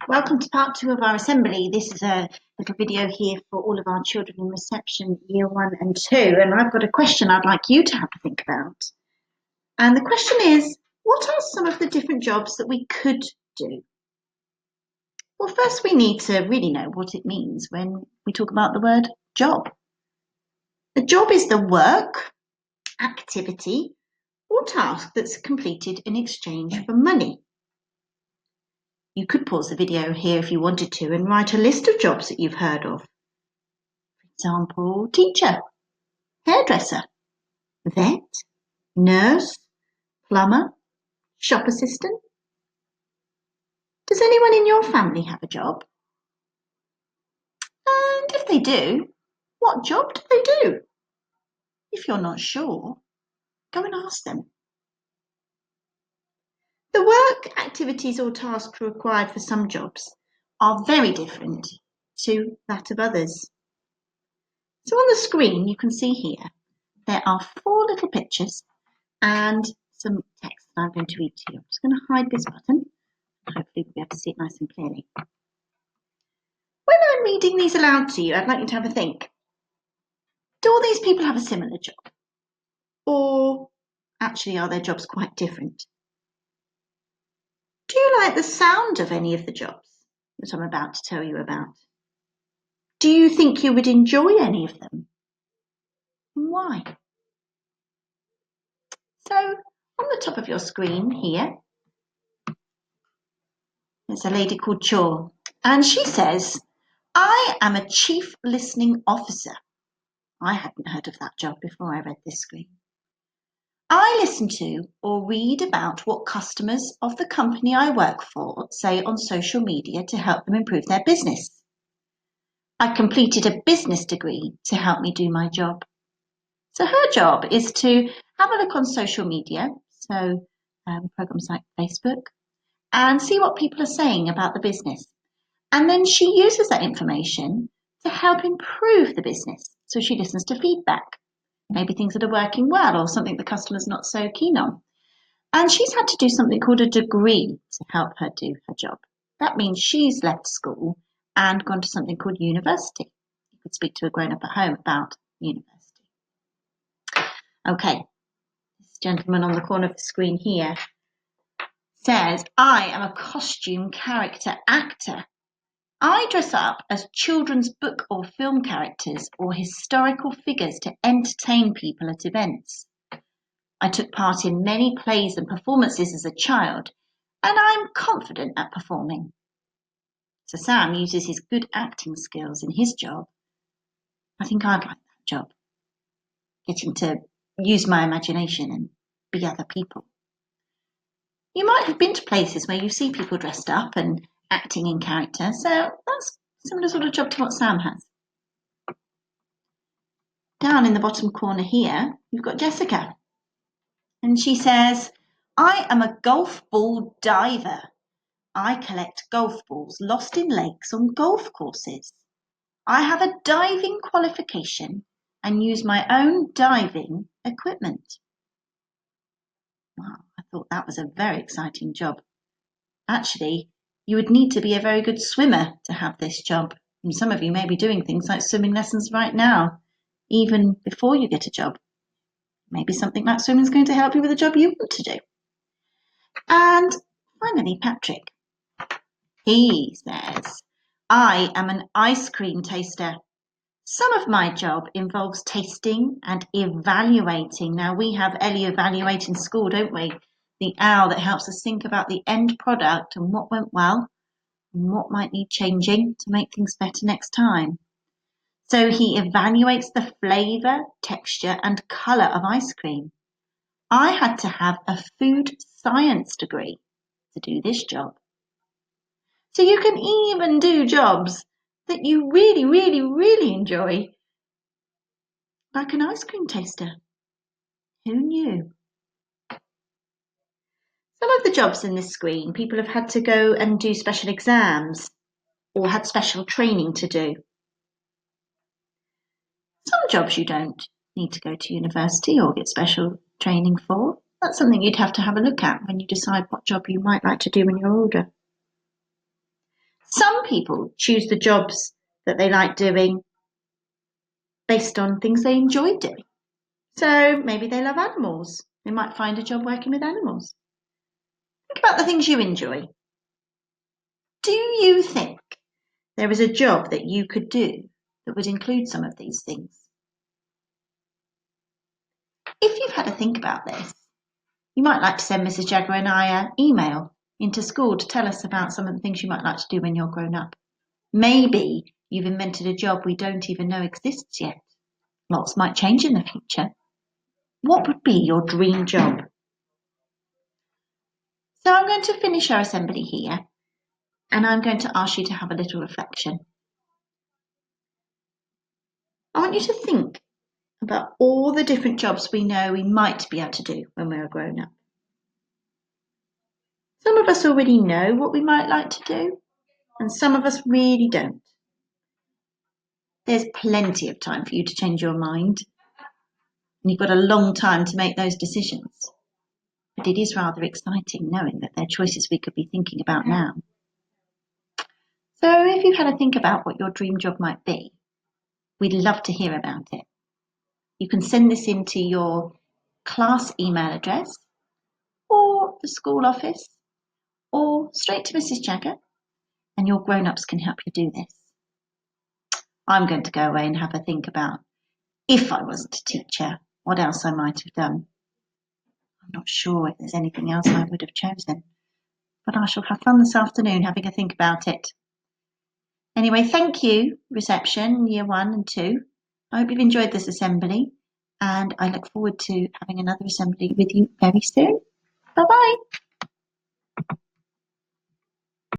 Welcome to part 2 of our assembly. This is a little video here for all of our children in reception year 1 and 2, and I've got a question I'd like you to have to think about. And the question is, what are some of the different jobs that we could do? Well, first we need to really know what it means when we talk about the word job. A job is the work, activity, or task that's completed in exchange for money. You could pause the video here if you wanted to and write a list of jobs that you've heard of. For example, teacher, hairdresser, vet, nurse, plumber, shop assistant. Does anyone in your family have a job? And if they do, what job do they do? If you're not sure, go and ask them. The work, activities or tasks required for some jobs are very different to that of others. So on the screen you can see here there are 4 little pictures and some text that I'm going to read to you. I'm just going to hide this button. Hopefully we'll be able to see it nice and clearly. When I'm reading these aloud to you, I'd like you to have a think. Do all these people have a similar job? Or actually are their jobs quite different? Do you like the sound of any of the jobs that I'm about to tell you about? Do you think you would enjoy any of them? And why? So on the top of your screen here, there's a lady called Chaw, and she says, I am a chief listening officer. I hadn't heard of that job before I read this screen. I listen to or read about what customers of the company I work for say on social media to help them improve their business. I completed a business degree to help me do my job. So her job is to have a look on social media, so programs like Facebook, and see what people are saying about the business. And then she uses that information to help improve the business. So she listens to feedback, maybe things that are working well or something the customer's not so keen on. And she's had to do something called a degree to help her do her job. That means she's left school and gone to something called university. You could speak to a grown-up at home about university. Okay, this gentleman on the corner of the screen here says, I am a costume character actor. I dress up as children's book or film characters or historical figures to entertain people at events. I took part in many plays and performances as a child, and I'm confident at performing. So Sam uses his good acting skills in his job. I think I'd like that job, getting to use my imagination and be other people. You might have been to places where you see people dressed up and acting in character, so that's a similar sort of job to what Sam has. Down in the bottom corner here, you've got Jessica. And she says, I am a golf ball diver. I collect golf balls lost in lakes on golf courses. I have a diving qualification and use my own diving equipment. Wow, I thought that was a very exciting job. Actually, you would need to be a very good swimmer to have this job. And some of you may be doing things like swimming lessons right now, even before you get a job. Maybe something like swimming is going to help you with a job you want to do. And finally, Patrick. He says, I am an ice cream taster. Some of my job involves tasting and evaluating. Now, we have Ellie Evaluate in school, don't we? The owl that helps us think about the end product and what went well and what might need changing to make things better next time. So he evaluates the flavour, texture and colour of ice cream. I had to have a food science degree to do this job. So you can even do jobs that you really, really, really enjoy, like an ice cream taster. Who knew? Some of the jobs in this screen, people have had to go and do special exams or had special training to do. Some jobs you don't need to go to university or get special training for. That's something you'd have to have a look at when you decide what job you might like to do when you're older. Some people choose the jobs that they like doing based on things they enjoy doing. So maybe they love animals. They might find a job working with animals. Think about the things you enjoy. Do you think there is a job that you could do that would include some of these things? If you've had a think about this, you might like to send Mrs. Jagger and I an email into school to tell us about some of the things you might like to do when you're grown up. Maybe you've invented a job we don't even know exists yet. Lots might change in the future. What would be your dream job? So I'm going to finish our assembly here, and I'm going to ask you to have a little reflection. I want you to think about all the different jobs we know we might be able to do when we're grown up. Some of us already know what we might like to do, and some of us really don't. There's plenty of time for you to change your mind, and you've got a long time to make those decisions. But it is rather exciting knowing that they're choices we could be thinking about now. So if you've had a think about what your dream job might be, we'd love to hear about it. You can send this into your class email address or the school office or straight to Mrs. Jagger, and your grown-ups can help you do this. I'm going to go away and have a think about, if I wasn't a teacher, what else I might have done. I'm not sure if there's anything else I would have chosen, but I shall have fun this afternoon having a think about it. Anyway, thank you, reception, year 1 and 2. I hope you've enjoyed this assembly, and I look forward to having another assembly with you very soon. Bye-bye.